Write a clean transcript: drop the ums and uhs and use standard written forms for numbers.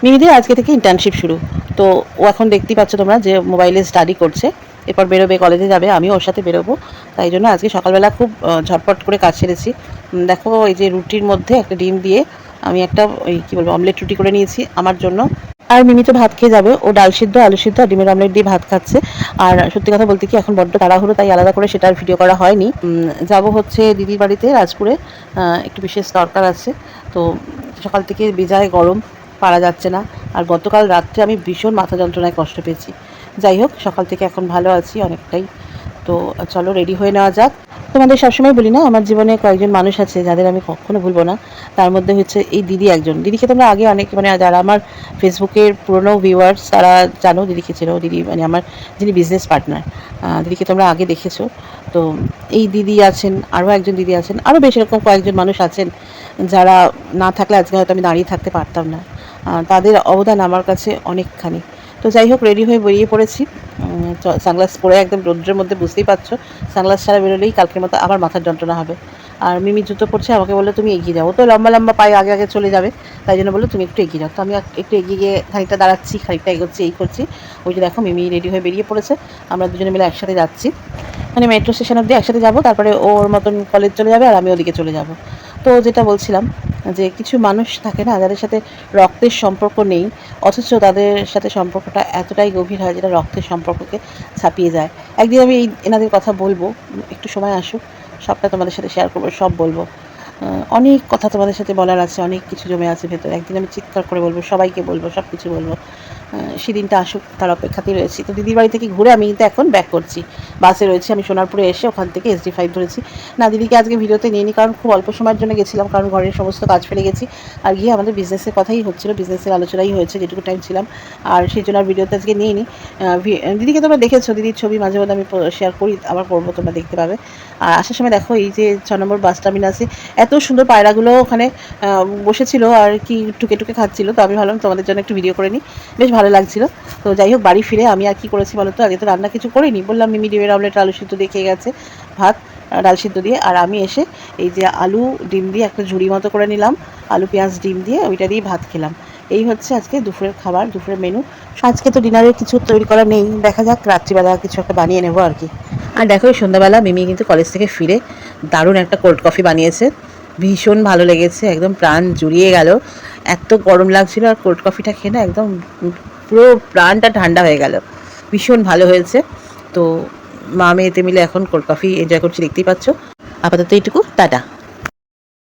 মিমিদের আজকে থেকে ইন্টার্নশিপ শুরু। তো ও এখন দেখতেই পাচ্ছ তোমরা যে মোবাইলে স্টাডি করছে। এরপর বেরোবে, কলেজে যাবে, আমিও ওর সাথে বেরোবো। তাই জন্য আজকে সকালবেলা খুব ঝটপট করে কাজ সেরেছি। দেখো এই যে রুটির মধ্যে একটা ডিম দিয়ে আমি একটা ওই কী বলবো অমলেট রুটি করে নিয়েছি আমার জন্য। আর মিমি তো ভাত খেয়ে যাবে, ও ডাল সিদ্ধ, আলু সিদ্ধ আর ডিমের অমলেট দিয়ে ভাত খাচ্ছে। আর সত্যি কথা বলতে কি এখন বড্ড তাড়াহুড়ো, তাই আলাদা করে সেটার ভিডিও করা হয়নি। যাব হচ্ছে দিদির বাড়িতে রাজপুরে, একটু বিশেষ দরকার আছে। তো সকাল থেকে বেজায় গরম, পারা যাচ্ছে না। আর গতকাল রাত্রে আমি ভীষণ মাথা যন্ত্রণায় কষ্ট পেয়েছি। যাই হোক, সকাল থেকে এখন ভালো আছি অনেকটাই। তো চলো রেডি হয়ে নেওয়া যাক। তোমাদের সবসময় বলি না, আমার জীবনে কয়েকজন মানুষ আছে যাদের আমি কখনো ভুলবো না। তার মধ্যে হচ্ছে এই দিদি একজন। দিদিকে তোমরা আগে অনেক মানে যারা আমার ফেসবুকের পুরনো ভিউয়ার্স তারা জানো দিদিকে চেনো। দিদি মানে আমার যিনি বিজনেস পার্টনার, দিদিকে তোমরা আগে দেখেছো। তো এই দিদি আছেন, আরও একজন দিদি আছেন, আরও বেশ এরকম কয়েকজন মানুষ আছেন যারা না থাকলে আজকে হয়তো আমি দাঁড়িয়ে থাকতে পারতাম না। তাদের অবদান আমার কাছে অনেকখানি। তো যাই হোক, রেডি হয়ে বেরিয়ে পড়েছি। সানগ্লাস পরে একদম রৌদ্রের মধ্যে, বুঝতেই পারছো সানগ্লাস ছাড়া বেরোলেই কালকের মতো আবার মাথার যন্ত্রণা হবে। আর মিমি জুতো পড়ছে, আমাকে বললো তুমি এগিয়ে যাও। ও তো লম্বা লম্বা পায়ে আগে আগে চলে যাবে, তাই জন্য বললো তুমি একটু এগিয়ে যাও। তো আমি একটু এগিয়ে গিয়ে খানিকটা দাঁড়াচ্ছি, খানিকটা এগোচ্ছি, এই করছি। ওই যে দেখো মিমি রেডি হয়ে বেরিয়ে পড়েছে। আমরা দুজনে মিলে একসাথে যাচ্ছি, মানে মেট্রো স্টেশন অব্দি একসাথে যাবো, তারপরে ওর মতন কলেজ চলে যাবে আর আমি ওদিকে চলে যাব। তো যেটা বলছিলাম যে কিছু মানুষ থাকে না যাদের সাথে রক্তের সম্পর্ক নেই, অথচ তাদের সাথে সম্পর্কটা এতটাই গভীর হয় যেটা রক্তের সম্পর্ককে ছাপিয়ে যায়। একদিন আমি এনাদের কথা বলবো, একটু সময় আসুক, সবটা তোমাদের সাথে শেয়ার করবো, সব বলবো। অনেক কথা তোমাদের সাথে বলার আছে, অনেক কিছু জমে আছে ভেতরে। একদিন আমি চিৎকার করে বলবো, সবাইকে বলবো, সব কিছু বলবো। সেদিনটা আসুক, তার অপেক্ষাতেই রয়েছি। তো দিদির বাড়ি থেকে ঘুরে আমি কিন্তু এখন ব্যাক করছি, বাসে রয়েছি। আমি সোনারপুরে এসে ওখান থেকে SD5 ধরেছি। না, দিদিকে আজকে ভিডিওতে নিয়ে নিই, কারণ খুব অল্প সময়ের জন্য গেছিলাম, কারণ ঘরের সমস্ত কাজ ফেলে গেছি। আর গিয়ে আমাদের বিজনেসের কথাই হচ্ছিলো, বিজনেসের আলোচনাই হয়েছে যেটুকু টাইম ছিলাম। আর সেই জন্য আর ভিডিওতে আজকে নিয়ে নিই। দিদিকে তোমরা দেখেছো, দিদির ছবি মাঝে মাঝে আমি শেয়ার করি, আবার করবো, তোমরা দেখতে পাবে। আর আসার সময় দেখো এই যে 6 নম্বর বাস টার্মিনাসে এত সুন্দর পায়রাগুলো ওখানে বসেছিল আর কি টুকে টুকে খাচ্ছিলো। তো আমি ভাবলাম তোমাদের জন্য একটু ভিডিও করে নিই, বেশ ভালো লাগছিল। তো যাই হোক, বাড়ি ফিরে আমি আর কি করেছি বলো তো, আগে তো রান্না কিছু করিনি, বললাম মিমি ডিমের অমলেট আলু সিদ্ধ দিয়ে খেয়ে গেছে, ভাত ডাল সিদ্ধ দিয়ে। আর আমি এসে এই যে আলু ডিম দিয়ে একটা ঝুড়ি মতো করে নিলাম, আলু পেঁয়াজ ডিম দিয়ে ওইটা দিয়ে ভাত খেলাম। এই হচ্ছে আজকে দুপুরের খাবার, দুপুরের মেনু। আজকে তো ডিনারের কিছু তৈরি করা নেই, দেখা যাক রাত্রিবেলা কিছু একটা বানিয়ে নেবো আর কি। আর দেখো এই সন্ধ্যাবেলা মিমি কিন্তু কলেজ থেকে ফিরে দারুণ একটা কোল্ড কফি বানিয়েছে, ভীষণ ভালো লেগেছে, একদম প্রাণ জুড়িয়ে গেল। এত গরম লাগছিল আর কোল্ড কফিটা খেয়ে না একদম পুরো প্রাণটা ঠান্ডা হয়ে গেল, ভীষণ ভালো হয়েছে। তো মা মেয়েতে মিলে এখন কোল্ড কফি এনজয় করছি, দেখতেই পাচ্ছ। আপাতত এইটুকু, টাটা।